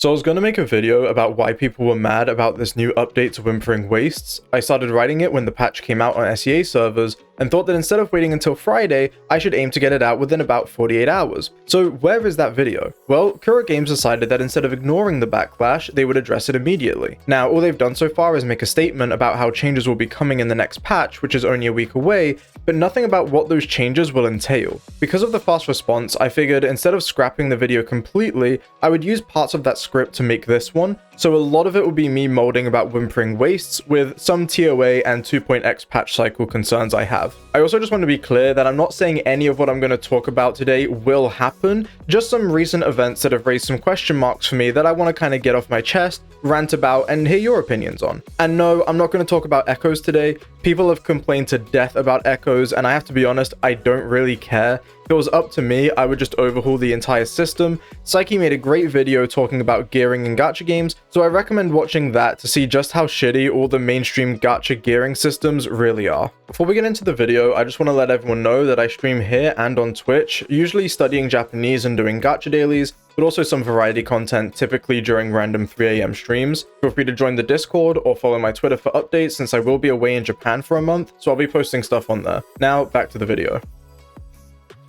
So I was going to make a video about why people were mad about this new update to Wuthering Wastes. I started writing it when the patch came out on SEA servers, and thought that instead of waiting until Friday, I should aim to get it out within about 48 hours. So where is that video? Well, Kura Games decided that instead of ignoring the backlash, they would address it immediately. Now, all they've done so far is make a statement about how changes will be coming in the next patch, which is only a week away, but nothing about what those changes will entail. Because of the fast response, I figured instead of scrapping the video completely, I would use parts of that script to make this one, so a lot of it will be me molding about Wuthering Wastes with some TOA and 2.x patch cycle concerns I have. I also just want to be clear that I'm not saying any of what I'm going to talk about today will happen, just some recent events that have raised some question marks for me that I want to kind of get off my chest, rant about, and hear your opinions on. And no, I'm not going to talk about echoes today. People have complained to death about echoes, and I have to be honest, I don't really care. If it was up to me, I would just overhaul the entire system. Psyche made a great video talking about gearing in gacha games, so I recommend watching that to see just how shitty all the mainstream gacha gearing systems really are. Before we get into the video, I just want to let everyone know that I stream here and on Twitch, usually studying Japanese and doing gacha dailies, but also some variety content, typically during random 3 AM streams. Feel free to join the Discord or follow my Twitter for updates, since I will be away in Japan for a month, so I'll be posting stuff on there. Now, back to the video.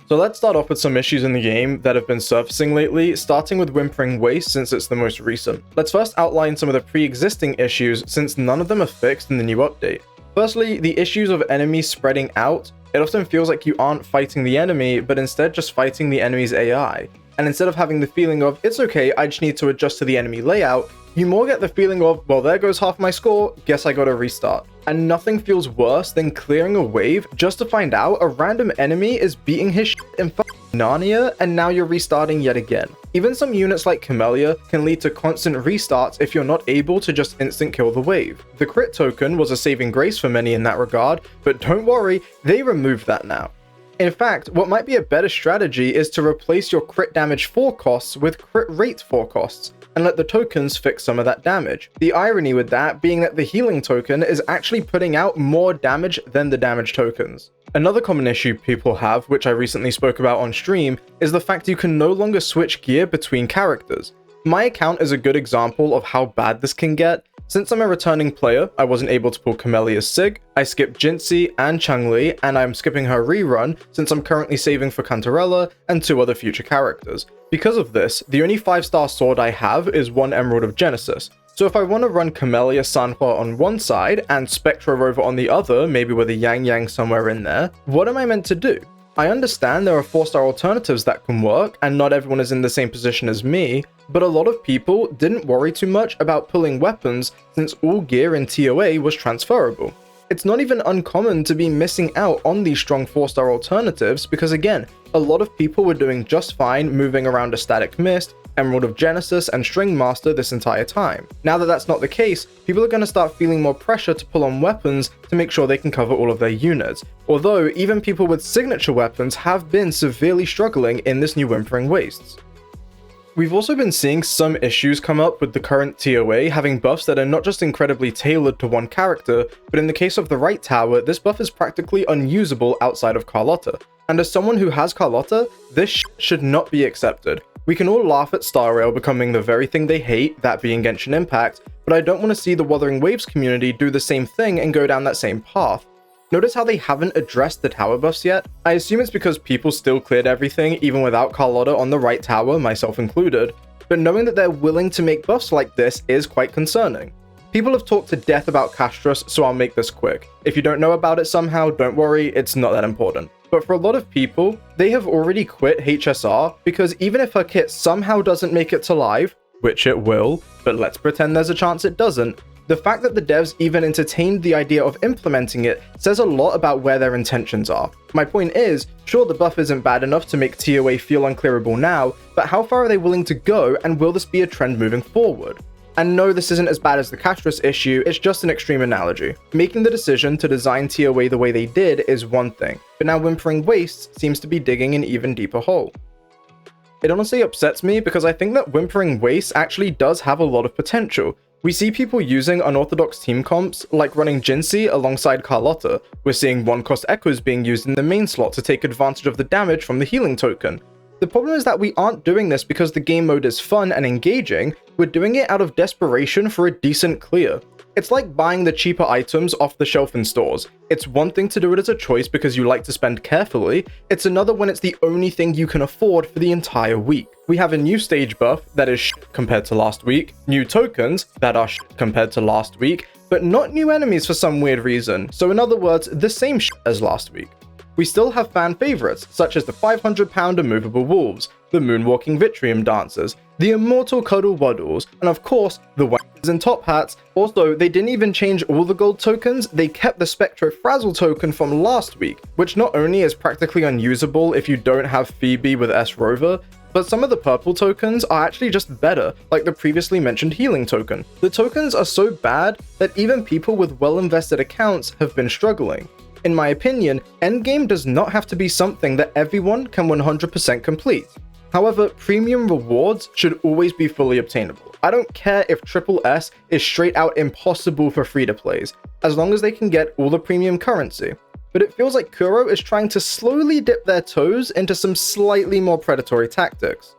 So let's start off with some issues in the game that have been surfacing lately, starting with Wuthering Waves since it's the most recent. Let's first outline some of the pre-existing issues, since none of them are fixed in the new update. Firstly, the issues of enemies spreading out. It often feels like you aren't fighting the enemy, but instead just fighting the enemy's AI. And instead of having the feeling of, it's okay, I just need to adjust to the enemy layout, you more get the feeling of, well, there goes half my score, guess I gotta restart. And nothing feels worse than clearing a wave just to find out a random enemy is beating his shit in Narnia, and now you're restarting yet again. Even some units like Camellia can lead to constant restarts if you're not able to just instant kill the wave. The crit token was a saving grace for many in that regard, but don't worry, they removed that now. In fact, what might be a better strategy is to replace your crit damage forecasts with crit rate forecasts, and let the tokens fix some of that damage. The irony with that being that the healing token is actually putting out more damage than the damage tokens. Another common issue people have, which I recently spoke about on stream, is the fact you can no longer switch gear between characters. My account is a good example of how bad this can get. Since I'm a returning player, I wasn't able to pull Camellia's Sig, I skipped Jinxie and Changli, and I'm skipping her rerun since I'm currently saving for Cantarella and 2 other future characters. Because of this, the only 5-star sword I have is 1 Emerald of Genesis. So if I want to run Camellia Sanhua on one side and Spectra Rover on the other, maybe with a Yang Yang somewhere in there, what am I meant to do? I understand there are 4-star alternatives that can work, and not everyone is in the same position as me, but a lot of people didn't worry too much about pulling weapons since all gear in TOA was transferable. It's not even uncommon to be missing out on these strong 4-star alternatives because, again, a lot of people were doing just fine moving around a Static Mist, Emerald of Genesis, and String Master this entire time. Now that that's not the case, people are going to start feeling more pressure to pull on weapons to make sure they can cover all of their units, although even people with signature weapons have been severely struggling in this new Wuthering Wastes. We've also been seeing some issues come up with the current TOA having buffs that are not just incredibly tailored to one character, but in the case of the right tower, this buff is practically unusable outside of Carlotta. And as someone who has Carlotta, this should not be accepted. We can all laugh at Star Rail becoming the very thing they hate, that being Genshin Impact, but I don't want to see the Wuthering Waves community do the same thing and go down that same path. Notice how they haven't addressed the tower buffs yet? I assume it's because people still cleared everything even without Carlotta on the right tower, myself included, but knowing that they're willing to make buffs like this is quite concerning. People have talked to death about Castros, so I'll make this quick. If you don't know about it somehow, don't worry, it's not that important. But for a lot of people, they have already quit HSR because even if her kit somehow doesn't make it to live, which it will, but let's pretend there's a chance it doesn't, the fact that the devs even entertained the idea of implementing it says a lot about where their intentions are. My point is, sure the buff isn't bad enough to make TOA feel unclearable now, but how far are they willing to go, and will this be a trend moving forward? And no, this isn't as bad as the Castros issue, it's just an extreme analogy. Making the decision to design TOA the way they did is one thing, but now Wuthering Wastes seems to be digging an even deeper hole. It honestly upsets me because I think that Wuthering Wastes actually does have a lot of potential. We see people using unorthodox team comps, like running Jinxie alongside Carlotta. We're seeing 1-cost echoes being used in the main slot to take advantage of the damage from the healing token. The problem is that we aren't doing this because the game mode is fun and engaging, we're doing it out of desperation for a decent clear. It's like buying the cheaper items off the shelf in stores. It's one thing to do it as a choice because you like to spend carefully, it's another when it's the only thing you can afford for the entire week. We have a new stage buff that is shit compared to last week, new tokens that are shit compared to last week, but not new enemies for some weird reason, so in other words, the same shit as last week. We still have fan favorites, such as the 500-pound immovable wolves, the moonwalking Vitrium dancers, the immortal cuddle waddles, and of course, the wankers and top hats. Also, they didn't even change all the gold tokens, they kept the Spectro Frazzle token from last week, which not only is practically unusable if you don't have Phoebe with S Rover, but some of the purple tokens are actually just better, like the previously mentioned healing token. The tokens are so bad that even people with well-invested accounts have been struggling. In my opinion, endgame does not have to be something that everyone can 100% complete. However, premium rewards should always be fully obtainable. I don't care if S is straight out impossible for free-to-plays, as long as they can get all the premium currency. But it feels like Kuro is trying to slowly dip their toes into some slightly more predatory tactics.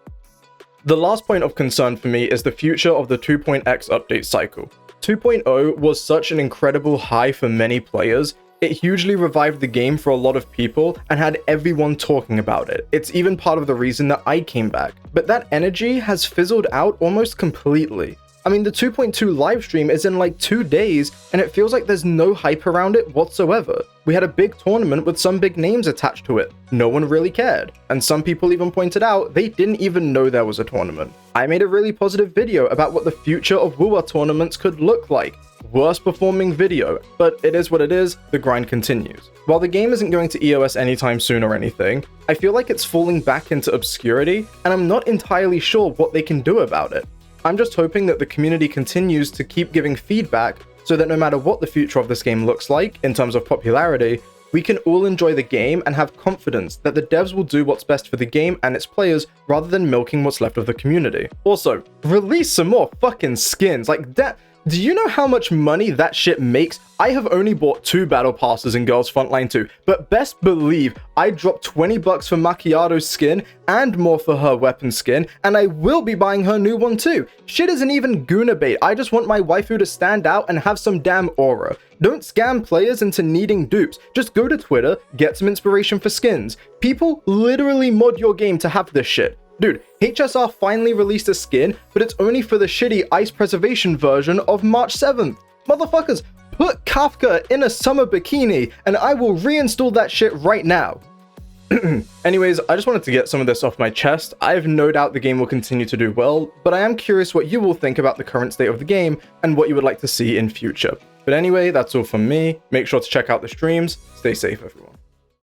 The last point of concern for me is the future of the 2.x update cycle. 2.0 was such an incredible high for many players. It hugely revived the game for a lot of people and had everyone talking about it. It's even part of the reason that I came back. But that energy has fizzled out almost completely. I mean, the 2.2 livestream is in like 2 days, and it feels like there's no hype around it whatsoever. We had a big tournament with some big names attached to it. No one really cared. And some people even pointed out they didn't even know there was a tournament. I made a really positive video about what the future of WoW tournaments could look like. Worst performing video, but it is what it is, the grind continues. While the game isn't going to EOS anytime soon or anything, I feel like it's falling back into obscurity, and I'm not entirely sure what they can do about it. I'm just hoping that the community continues to keep giving feedback so that no matter what the future of this game looks like in terms of popularity, we can all enjoy the game and have confidence that the devs will do what's best for the game and its players rather than milking what's left of the community. Also, release some more fucking skins, like that. Do you know how much money that shit makes? I have only bought 2 battle passes in Girls Frontline 2, but best believe I dropped 20 bucks for Macchiato's skin and more for her weapon skin, and I will be buying her new one too. Shit isn't even Guna bait, I just want my waifu to stand out and have some damn aura. Don't scam players into needing dupes, just go to Twitter, get some inspiration for skins. People literally mod your game to have this shit. Dude, HSR finally released a skin, but it's only for the shitty ice preservation version of March 7th. Motherfuckers, put Kafka in a summer bikini, and I will reinstall that shit right now. Anyways, I just wanted to get some of this off my chest. I have no doubt the game will continue to do well, but I am curious what you will think about the current state of the game and what you would like to see in future. But anyway, that's all from me. Make sure to check out the streams. Stay safe, everyone.